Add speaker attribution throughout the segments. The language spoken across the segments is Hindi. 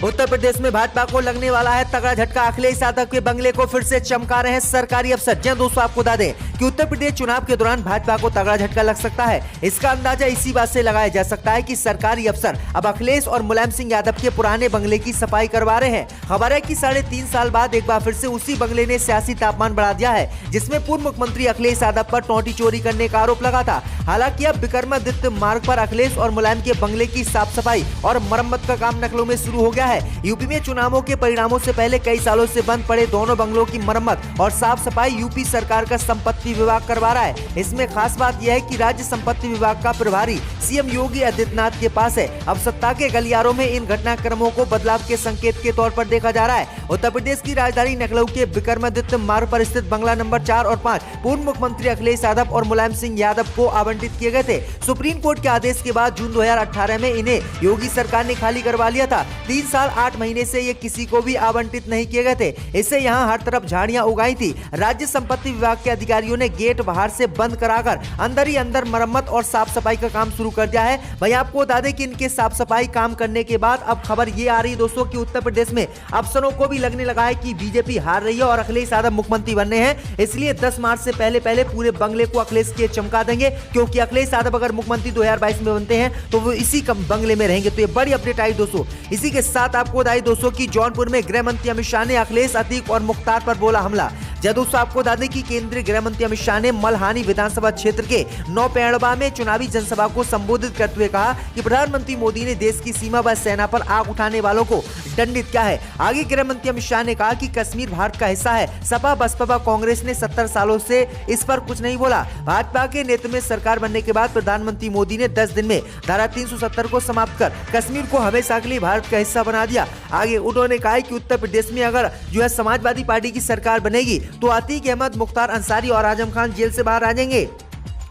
Speaker 1: उत्तर प्रदेश में भाजपा को लगने वाला है तगड़ा झटका। अखिलेश यादव के बंगले को फिर से चमका रहे हैं सरकारी अफसर। जी दोस्तों, आपको बता दें कि उत्तर प्रदेश चुनाव के दौरान भाजपा को तगड़ा झटका लग सकता है। इसका अंदाजा इसी बात से लगाया जा सकता है कि सरकारी अफसर अब अखिलेश और मुलायम सिंह यादव के पुराने बंगले की सफाई करवा रहे हैं। खबर है कि 3.5 साल बाद एक बार फिर से उसी बंगले ने सियासी तापमान बढ़ा दिया है, जिसमें पूर्व मुख्यमंत्री अखिलेश यादव पर टोंटी चोरी करने का आरोप लगा था। हालांकि अब विक्रमादित्य मार्ग पर अखिलेश और मुलायम के बंगले की साफ सफाई और मरम्मत का काम नकलों में शुरू हो गया है। यूपी में चुनावों के परिणामों से पहले कई सालों से बंद पड़े दोनों बंगलों की मरम्मत और साफ सफाई यूपी सरकार का संपत्ति विभाग करवा रहा है। इसमें खास बात यह है कि राज्य संपत्ति विभाग का प्रभारी सीएम योगी आदित्यनाथ के पास है। अब सत्ता के गलियारों में इन घटनाक्रमों को बदलाव के संकेत के तौर पर देखा जा रहा है। उत्तर प्रदेश की राजधानी लखनऊ के विक्रमादित्य मार्ग पर स्थित बंगला नंबर 4 और 5 पूर्व मुख्यमंत्री अखिलेश यादव और मुलायम सिंह यादव को आवंटित किए गए थे। सुप्रीम कोर्ट के आदेश के बाद जून 2018 में इन्हें योगी सरकार ने खाली करवा लिया था। 3 साल 8 महीने से ये किसी को भी आवंटित नहीं किए गए थे। इससे यहाँ हर तरफ झाड़ियां उगाई थी। राज्य संपत्ति विभाग के अधिकारियों ने गेट बाहर से बंद कराकर अंदर ही अंदर मरम्मत और साफ सफाई का काम शुरू कर दिया है। भाई आपको बता दें कि इनके साफ सफाई काम करने के बाद अब खबर ये आ रही है दोस्तों कि उत्तर प्रदेश में अफसरों को भी लगने लगा है कि बीजेपी हार रही है और अखिलेश यादव मुख्यमंत्री बनने हैं। इसलिए 10 मार्च से पहले पूरे बंगले को अखिलेश के चमका देंगे, क्योंकि अखिलेश यादव अगर मुख्यमंत्री 2022 में बनते हैं तो वो इसी बंगले में रहेंगे। तो ये बड़ी अपडेट आई दोस्तों। इसी के साथ आपको बताइए दोस्तों कि जौनपुर में गृह मंत्री अमित शाह ने अखिलेश, अतीक और मुख्तार पर बोला हमला। दोस्तों आपको बता दें कि केंद्रीय गृह मंत्री अमित शाह ने मलहानी विधानसभा क्षेत्र के नौपेड़वा में चुनावी जनसभा को संबोधित करते हुए कहा कि प्रधानमंत्री मोदी ने देश की सीमा पर सेना पर आग उठाने वालों को दंडित किया है। आगे गृह मंत्री अमित शाह ने कहा कि कश्मीर भारत का हिस्सा है। सपा बसपा व कांग्रेस ने 70 सालों से इस पर कुछ नहीं बोला। भाजपा के नेतृत्व में सरकार बनने के बाद प्रधानमंत्री मोदी ने 10 दिन में धारा 370 को समाप्त कर कश्मीर को हमेशा के लिए भारत का हिस्सा बना दिया। आगे उन्होंने कहा कि उत्तर प्रदेश में अगर समाजवादी पार्टी की सरकार बनेगी तो अतीक अहमद, मुख्तार अंसारी और आजम खान जेल से बाहर आ जाएंगे।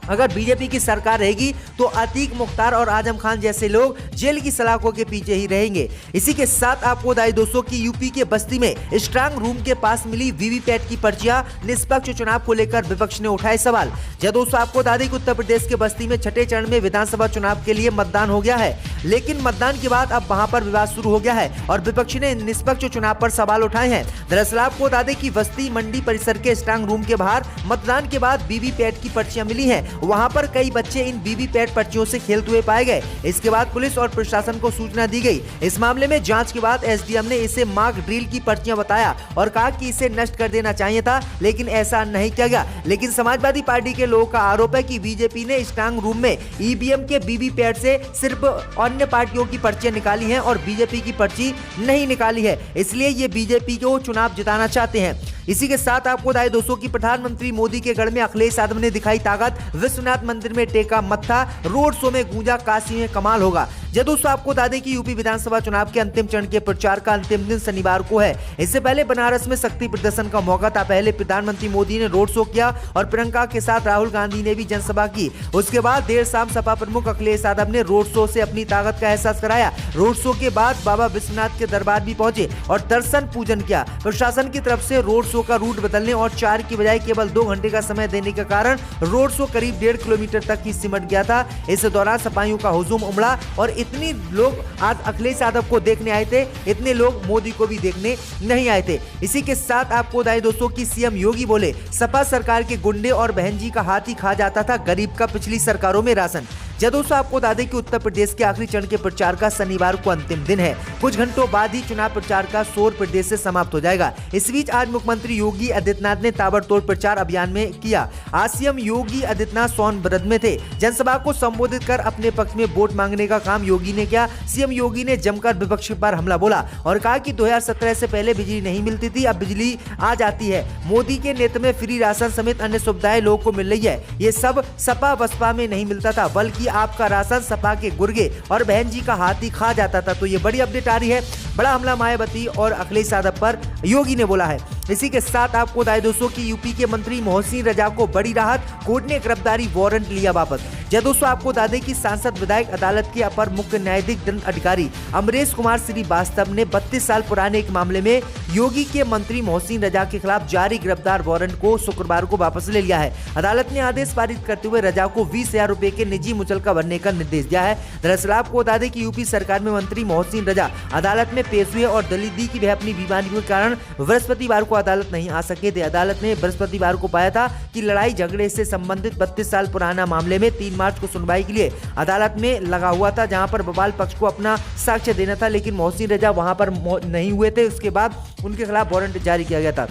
Speaker 1: अगर बीजेपी की सरकार रहेगी तो अतीक, मुख्तार और आजम खान जैसे लोग जेल की सलाखों के पीछे ही रहेंगे। इसी के साथ आपको बताइए दोस्तों कि यूपी के बस्ती में स्ट्रांग रूम के पास मिली वीवीपैट की पर्चियां, निष्पक्ष चुनाव को लेकर विपक्ष ने उठाए सवाल। दोस्तों आपको बता दें कि उत्तर प्रदेश के बस्ती में छठे चरण में विधानसभा चुनाव के लिए मतदान हो गया है, लेकिन मतदान के बाद अब वहां पर विवाद शुरू हो गया है और विपक्ष ने निष्पक्ष चुनाव पर सवाल उठाए हैं। दरअसल आपको बता दें कि बस्ती मंडी परिसर के स्ट्रांग रूम के बाहर मतदान के बाद वीवीपैट की पर्चियां मिली हैं। वहां पर कई बच्चे इन वीवीपैट पर्चियों से खेलते हुए पाए गए। इसके बाद पुलिस और प्रशासन को सूचना दी गई। इस मामले में जांच के बाद एसडीएम ने इसे मॉक ड्रिल की पर्चियां बताया और कहा कि इसे नष्ट कर देना चाहिए था, लेकिन ऐसा नहीं किया गया। लेकिन समाजवादी पार्टी के लोगों का आरोप है कि बीजेपी ने स्ट्रांग रूम में ईवीएम के वीवीपैट से सिर्फ अन्य पार्टियों की पर्चियां निकाली हैं और बीजेपी की पर्ची नहीं निकाली है। इसलिए ये बीजेपी को चुनाव जिताना चाहते हैं। इसी के साथ आपको बताएं दोस्तों कि प्रधानमंत्री मोदी के गढ़ में अखिलेश यादव ने दिखाई ताकत। विश्वनाथ मंदिर में टेका मत्था, रोड शो में गूंजा काशी में कमाल होगा। दोस्तों आपको बता दें कि यूपी विधानसभा चुनाव के अंतिम चरण के प्रचार का अंतिम दिन शनिवार को है। इससे पहले बनारस में शक्ति प्रदर्शन का मौका था। पहले प्रधानमंत्री मोदी ने रोड शो किया और प्रियंका के साथ राहुल गांधी ने भी जनसभा की। उसके बाद देर शाम सपा प्रमुख अखिलेश यादव ने रोड शो से अपनी ताकत का एहसास कराया। रोड शो के बाद बाबा विश्वनाथ के दरबार भी पहुंचे और दर्शन पूजन किया। प्रशासन की तरफ से रोड शो का रूट बदलने और 4 की बजाय केवल 2 घंटे का समय देने के कारण रोड शो करीब 1.5 किलोमीटर तक ही सिमट गया था। इस दौरान सपाइयों का हुजूम उमड़ा और इतनी लोग आज अखिलेश यादव को देखने आए थे, इतने लोग मोदी को भी देखने नहीं आए थे। इसी के साथ आपको बताएं दोस्तों कि सीएम योगी बोले सपा सरकार के गुंडे और बहन जी का हाथ ही खा जाता था गरीब का पिछली सरकारों में राशन। दोस्तों आपको बता दें कि उत्तर प्रदेश के आखिरी चरण के प्रचार का शनिवार को अंतिम दिन है। कुछ घंटों बाद ही चुनाव प्रचार का शोर प्रदेश से समाप्त हो जाएगा। इस बीच आज मुख्यमंत्री योगी आदित्यनाथ ने ताबड़तोड़ प्रचार अभियान में किया। आज सीएम योगी आदित्यनाथ सोनभद्र में थे। जनसभा को संबोधित कर अपने पक्ष में वोट मांगने का काम योगी ने किया। सीएम योगी ने जमकर विपक्ष पर हमला बोला और कहा कि 2017 से पहले बिजली नहीं मिलती थी, अब बिजली आ जाती है। मोदी के नेतृत्व में फ्री राशन समेत अन्य सुविधाएं लोगों को मिल रही है। ये सब सपा बसपा में नहीं मिलता था, बल्कि आपका राशन सपा के गुर्गे और बहन जी का हाथ ही खा जाता था। तो ये बड़ी अपडेट आ रही है। बड़ा हमला मायावती और अखिलेश यादव पर योगी ने बोला है। इसी के साथ आपको बताएं दोस्तों कि यूपी के मंत्री मोहसिन रजा को बड़ी राहत। कोर्ट ने गिरफ्तारी वारंट लिया वापस। जब दोस्तों आपको बता दें कि सांसद विधायक अदालत के अपर मुख्य न्यायाधीश दंड अधिकारी अमरेश कुमार श्रीवास्तव ने 32 साल पुराने एक मामले में योगी के मंत्री मोहसिन रजा के खिलाफ जारी गिरफ्तार वारंट को शुक्रवार को वापस ले लिया है। अदालत ने आदेश पारित करते हुए रजा को 20,000 रुपए के निजी मुचलका भरने का निर्देश दिया है। दरअसल आपको बता दें कि यूपी सरकार में मंत्री मोहसिन रजा अदालत में पेश हुए और दलील दी कि वह अपनी बीमारी के कारण बृहस्पतिवार को अदालत नहीं आ सके थे। अदालत ने बृहस्पतिवार को पाया था कि लड़ाई झगड़े से संबंधित 32 साल पुराना मामले में 3 मार्च को सुनवाई के लिए अदालत में लगा हुआ था, जहां पर बवाल पक्ष को अपना साक्ष्य देना था, लेकिन मोहसिन रजा वहां पर नहीं हुए थे। उसके बाद उनके खिलाफ वारंट जारी किया गया था।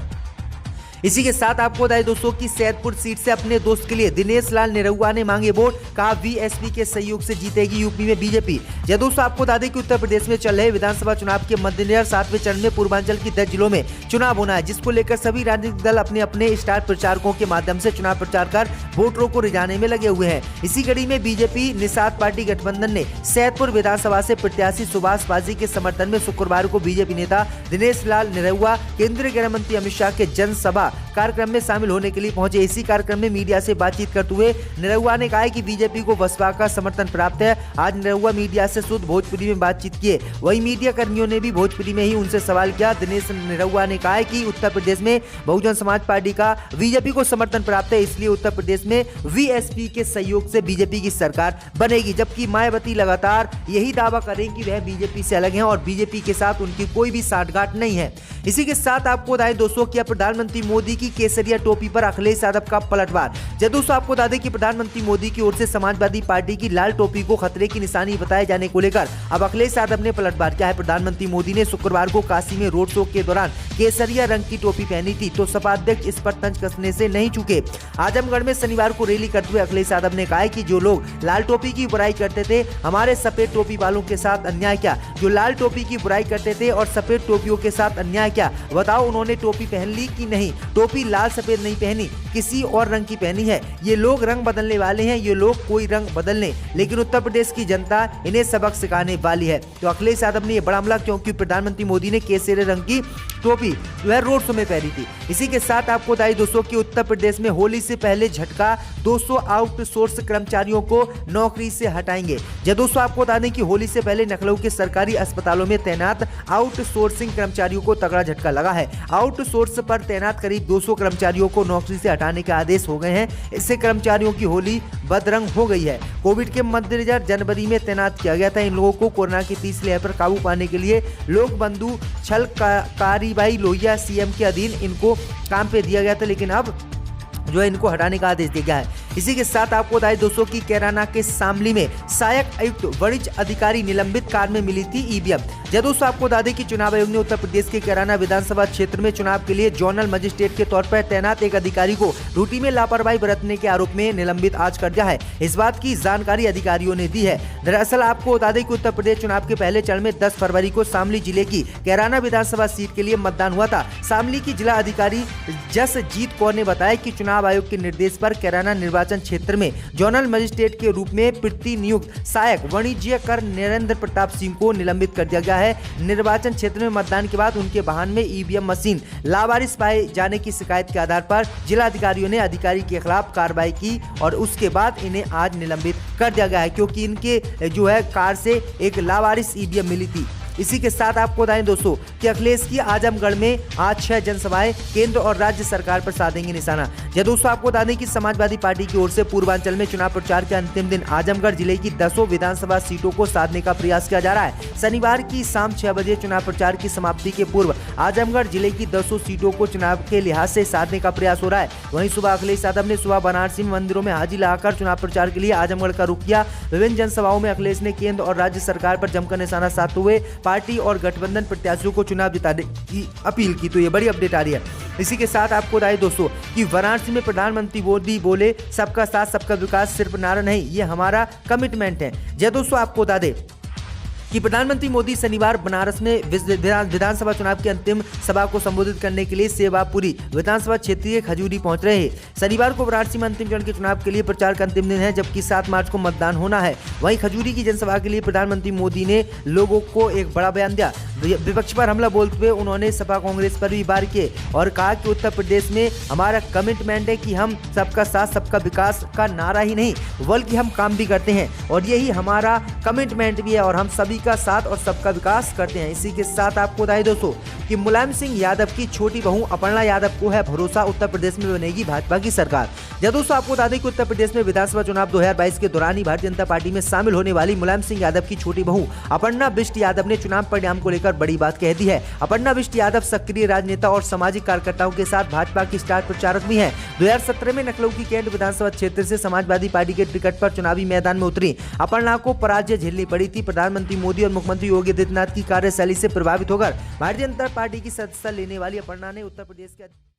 Speaker 1: इसी के साथ आपको बताएं दोस्तों कि सैदपुर सीट से अपने दोस्त के लिए दिनेश लाल निरहुआ ने मांगे वोट, कहा वीएसपी के सहयोग से जीतेगी यूपी में बीजेपी। जब दोस्तों आपको बता दें कि उत्तर प्रदेश में चल रहे विधानसभा चुनाव के मद्देनजर 7वें चरण में पूर्वांचल की 10 जिलों में चुनाव होना है, जिसको लेकर सभी राजनीतिक दल अपने अपने स्टार प्रचारकों के माध्यम से चुनाव प्रचार कर वोटरों को रिझाने में लगे हुए हैं। इसी कड़ी में बीजेपी निषाद पार्टी गठबंधन ने सैदपुर विधानसभा से प्रत्याशी सुभाष पाजी के समर्थन में शुक्रवार को बीजेपी नेता दिनेश लाल निरहुआ केंद्रीय गृह मंत्री अमित शाह के जनसभा कार्यक्रम में शामिल होने के लिए पहुंचे। इसी कार्यक्रम में मीडिया से बातचीत करते हुए निरहुआ ने कहा कि बीजेपी को बसपा का समर्थन प्राप्त है। आज निरहुआ मीडिया से शुद्ध भोजपुरी में बातचीत किए, वही मीडिया कर्मियों ने भी भोजपुरी में ही उनसे सवाल किया। दिनेश निरहुआ ने कहा कि उत्तर प्रदेश में बहुजन समाज पार्टी का बीजेपी को समर्थन प्राप्त है, इसलिए उत्तर प्रदेश में वीएसपी के सहयोग से बीजेपी की सरकार बनेगी, जबकि मायावती लगातार यही दावा करें कि वह बीजेपी से अलग हैं और बीजेपी के साथ उनकी कोई भी साठगांठ नहीं है। इसी के साथ आपको बताएं दोस्तों कि प्रधानमंत्री मोदी की केसरिया टोपी पर अखिलेश यादव का पलटवार। जब दोस्तों आपको बता दें कि प्रधानमंत्री मोदी की ओर से समाजवादी पार्टी की लाल टोपी को खतरे की निशानी बताए जाने को लेकर अब अखिलेश यादव ने पलटवार किया है। प्रधानमंत्री मोदी ने शुक्रवार को काशी में रोड शो के दौरान केसरिया रंग की टोपी पहनी थी, तो सपा अध्यक्ष इस पर तंज कसने से नहीं चूके। आजमगढ़ में शनिवार को रैली करते हुए अखिलेश यादव ने कहा कि जो लोग लाल टोपी की बुराई करते थे, हमारे सफेद टोपी वालों के साथ अन्याय किया। जो लाल टोपी की बुराई करते थे और सफेद टोपियों के साथ अन्याय किया, बताओ उन्होंने टोपी पहन ली कि नहीं? टोपी लाल सफेद नहीं पहनी, किसी और रंग की पहनी है। ये लोग रंग बदलने वाले हैं, ये लोग कोई रंग बदल लें, लेकिन उत्तर प्रदेश की जनता इन्हें सबक सिखाने वाली है। तो अखिलेश यादव ने यह बड़ा हमला क्योंकि प्रधानमंत्री मोदी ने केसरिया रंग की टोपी वह रोड शो में पहनी थी। इसी के साथ आपको बताइए दोस्तों कि उत्तर प्रदेश में होली से पहले झटका, 200 आउटसोर्स कर्मचारियों को नौकरी से हटाएंगे। जब दोस्तों आपको बता दें कि होली से पहले लखनऊ के सरकारी अस्पतालों में तैनात आउटसोर्सिंग कर्मचारियों को तगड़ा झटका लगा है। आउटसोर्स पर तैनात करीब 200 कर्मचारियों को नौकरी से हटाने के आदेश हो गए हैं। इससे कर्मचारियों की होली बदरंग हो गई है। कोविड के मद्देनजर जनवरी में तैनात किया गया था। इन लोगों को कोरोना की तीसरी लहर पर काबू पाने के लिए लोक बंधु छल कार्यवाही लोहिया सीएम के अधीन इनको काम पे दिया गया था, लेकिन अब जो है इनको हटाने का आदेश दिया गया है। इसी के साथ आपको बताएं दोस्तों कि कैराना के शामली में सहायक आयुक्त वाणिज्य अधिकारी निलंबित कार में मिली थी ईवीएम। जब दोस्तों आपको बता दें कि चुनाव आयोग ने उत्तर प्रदेश के कैराना विधानसभा क्षेत्र में चुनाव के लिए जोनल मजिस्ट्रेट के तौर पर तैनात एक अधिकारी को ड्यूटी में लापरवाही बरतने के आरोप में निलंबित आज कर दिया है। इस बात की जानकारी अधिकारियों ने दी है। दरअसल आपको बता दें कि उत्तर प्रदेश चुनाव के पहले चरण में 10 फरवरी को शामली जिले की कैराना विधानसभा सीट के लिए मतदान हुआ था। शामली की जिला अधिकारी जसजीत कौर ने बताया कि चुनाव आयोग के निर्देश पर कैराना निर्वाचन क्षेत्र में जोनल मजिस्ट्रेट के रूप में प्रतिनियुक्त सहायक वाणिज्य कर नरेंद्र प्रताप सिंह को निलंबित कर दिया गया है। निर्वाचन क्षेत्र में मतदान के बाद उनके वाहन में ईवीएम मशीन लावारिस पाए जाने की शिकायत के आधार पर जिला अधिकारियों ने अधिकारी के खिलाफ कार्रवाई की और उसके बाद इन्हें आज निलंबित कर दिया गया है, क्योंकि इनके जो है कार से एक लावारिस ईवीएम मिली थी। इसी के साथ आपको बताएं दोस्तों कि अखिलेश की आजमगढ़ में आज 6 जनसभाएं केंद्र और राज्य सरकार पर साधेंगे निशाना। जब दोस्तों आपको बता दें कि समाजवादी पार्टी की ओर से पूर्वांचल में चुनाव प्रचार के अंतिम दिन आजमगढ़ जिले की 10 विधानसभा सीटों को साधने का प्रयास किया जा रहा है। शनिवार की शाम 6 बजे चुनाव प्रचार की समाप्ति के पूर्व आजमगढ़ जिले की 10 सीटों को चुनाव के लिहाज से साधने का प्रयास हो रहा है। वहीं सुबह अखिलेश यादव ने सुबह बनारसी मंदिरों में हाजिरी लगाकर चुनाव प्रचार के लिए आजमगढ़ का रुख किया। विभिन्न जनसभाओं में अखिलेश ने केंद्र और राज्य सरकार पर जमकर निशाना साधते हुए पार्टी और गठबंधन प्रत्याशियों को चुनाव जिताने की अपील की। तो ये बड़ी अपडेट आ रही है। इसी के साथ आपको बताएं दोस्तों कि वाराणसी में प्रधानमंत्री मोदी बोले सबका साथ सबका विकास सिर्फ नारा नहीं, ये हमारा कमिटमेंट है। जय दोस्तों आपको बता दें कि प्रधानमंत्री मोदी शनिवार बनारस में विधानसभा चुनाव की अंतिम सभा को संबोधित करने के लिए सेवापुरी विधानसभा क्षेत्रीय खजूरी पहुंच रहे हैं। शनिवार को वाराणसी में अंतिम चरण के चुनाव के लिए प्रचार का अंतिम दिन है, जबकि 7 मार्च को मतदान होना है। वहीं खजूरी की जनसभा के लिए प्रधानमंत्री मोदी ने लोगों को एक बड़ा बयान दिया। विपक्ष पर हमला बोलते हुए उन्होंने सपा कांग्रेस पर भी वार किए और कहा कि उत्तर प्रदेश में हमारा कमिटमेंट है कि हम सबका साथ सबका विकास का नारा ही नहीं बल्कि हम काम भी करते हैं और यही हमारा कमिटमेंट भी है और हम सभी का साथ और सबका विकास करते हैं। इसी के साथ आपको बताइए दोस्तों कि मुलायम सिंह यादव की छोटी बहू अपर्णा यादव को है भरोसा, उत्तर प्रदेश में बनेगी भाजपा की सरकार। जब दोस्तों आपको बता दें कि उत्तर प्रदेश में विधानसभा चुनाव 2022 के दौरान ही भारतीय जनता पार्टी में शामिल होने वाली मुलायम सिंह यादव की छोटी बहू अपर्णा बिष्ट यादव ने चुनाव परिणाम को लेकर बड़ी बात कह दी है। अपर्णा बिष्ट यादव सक्रिय राजनेता और सामाजिक कार्यकर्ताओं के साथ भाजपा की स्टार प्रचारक भी हैं। 2017 में लखनऊ की कैंट विधानसभा क्षेत्र से समाजवादी पार्टी के टिकट पर चुनावी मैदान में उतरी अपर्णा को पराजय झेलनी पड़ी थी। प्रधानमंत्री मोदी और मुख्यमंत्री योगी आदित्यनाथ की कार्यशैली से प्रभावित होकर भारतीय जनता पार्टी की सदस्यता लेने वाली अपर्णा ने उत्तर प्रदेश के